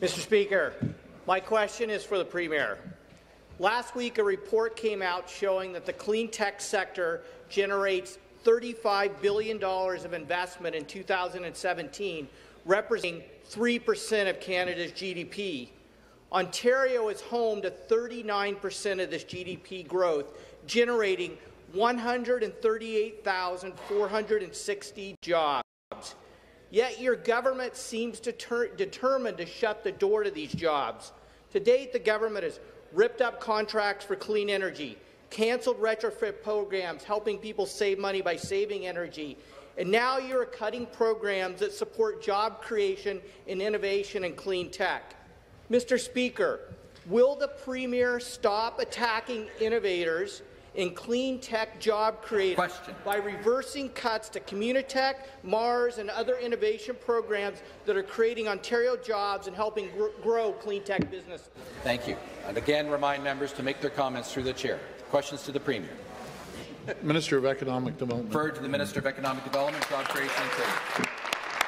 Mr. Speaker, my question is for the Premier. Last week, a report came out showing that the clean tech sector generates $35 billion of investment in 2017, representing 3% of Canada's GDP. Ontario is home to 39% of this GDP growth, generating 138,460 jobs. Yet your government seems determined to shut the door to these jobs. To date, the government has ripped up contracts for clean energy, cancelled retrofit programs helping people save money by saving energy, and now you're cutting programs that support job creation and innovation in clean tech. Mr. Speaker, will the Premier stop attacking innovators in clean tech job creation by reversing cuts to Communitech, Mars, and other innovation programs that are creating Ontario jobs and helping grow clean tech business? Thank you. And again, remind members to make their comments through the chair. Questions to the Premier. Minister of Economic Development. Referred to the Minister of Economic Development, Job Creation and Trade.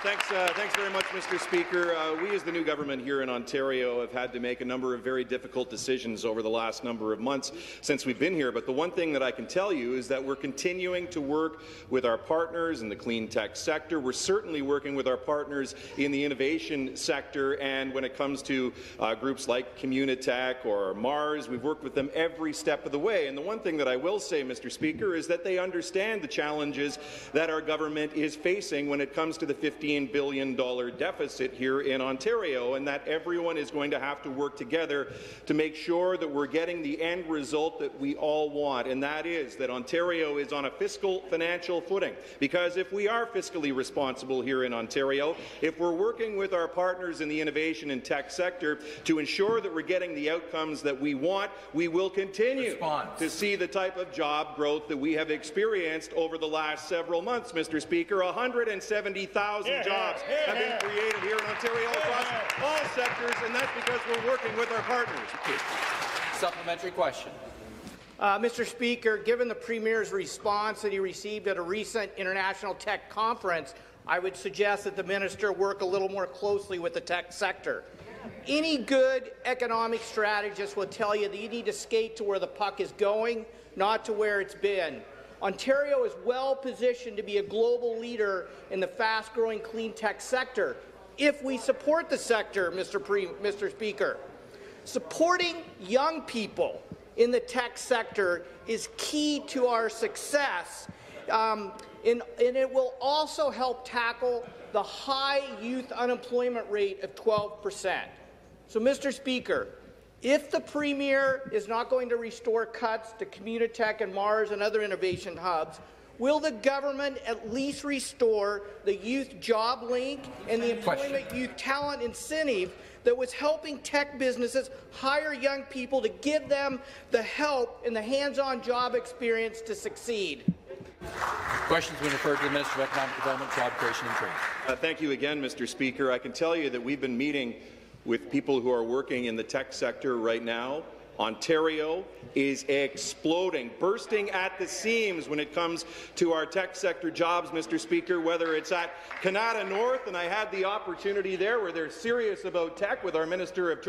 Thanks very much, Mr. Speaker. We as the new government here in Ontario have had to make a number of very difficult decisions over the last number of months since we've been here. But the one thing that I can tell you is that we're continuing to work with our partners in the clean tech sector. We're certainly working with our partners in the innovation sector. And when it comes to groups like Communitech or Mars, we've worked with them every step of the way. And the one thing that I will say, Mr. Speaker, is that they understand the challenges that our government is facing when it comes to the $15 billion deficit here in Ontario, and that everyone is going to have to work together to make sure that we're getting the end result that we all want, and that is that Ontario is on a fiscal financial footing. Because if we are fiscally responsible here in Ontario, if we're working with our partners in the innovation and tech sector to ensure that we're getting the outcomes that we want, we will continue to see the type of job growth that we have experienced over the last several months, Mr. Speaker. 170,000 jobs have been created here in Ontario across all sectors, and that's because we're working with our partners. Supplementary question. Mr. Speaker, given the Premier's response that he received at a recent international tech conference, I would suggest that the minister work a little more closely with the tech sector. Any good economic strategist will tell you that you need to skate to where the puck is going, not to where it's been. Ontario is well positioned to be a global leader in the fast-growing clean tech sector if we support the sector, Mr. Speaker. Supporting young people in the tech sector is key to our success, and it will also help tackle the high youth unemployment rate of 12%. So, Mr. Speaker, if the Premier is not going to restore cuts to Communitech and Mars and other innovation hubs, will the government at least restore the Youth Job Link and the Employment Youth Talent Incentive that was helping tech businesses hire young people to give them the help and the hands-on job experience to succeed? Questions when referred to the Minister of Economic Development, Job Creation and Trade. Thank you again, Mr. Speaker. I can tell you that we've been meeting with people who are working in the tech sector right now. Ontario is exploding, bursting at the seams when it comes to our tech sector jobs, Mr. Speaker, whether it's at Canada North, and I had the opportunity there where they're serious about tech with our Minister of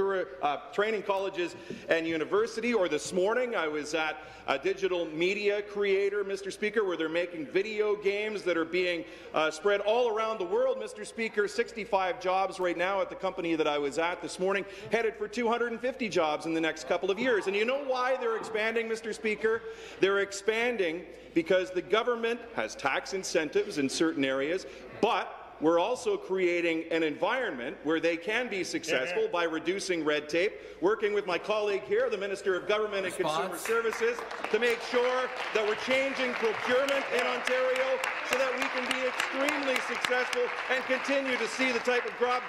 Training Colleges and University, or this morning I was at a digital media creator, Mr. Speaker, where they're making video games that are being spread all around the world, Mr. Speaker. 65 jobs right now at the company that I was at this morning, headed for 250 jobs in the next couple of years. And you know why they're expanding, Mr. Speaker? They're expanding because the government has tax incentives in certain areas, but we're also creating an environment where they can be successful by reducing red tape, working with my colleague here, the Minister of Government and Consumer Services, to make sure that we're changing procurement in Ontario so that we can be extremely successful and continue to see the type of growth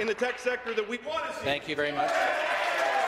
in the tech sector that we want to see. Thank you very much.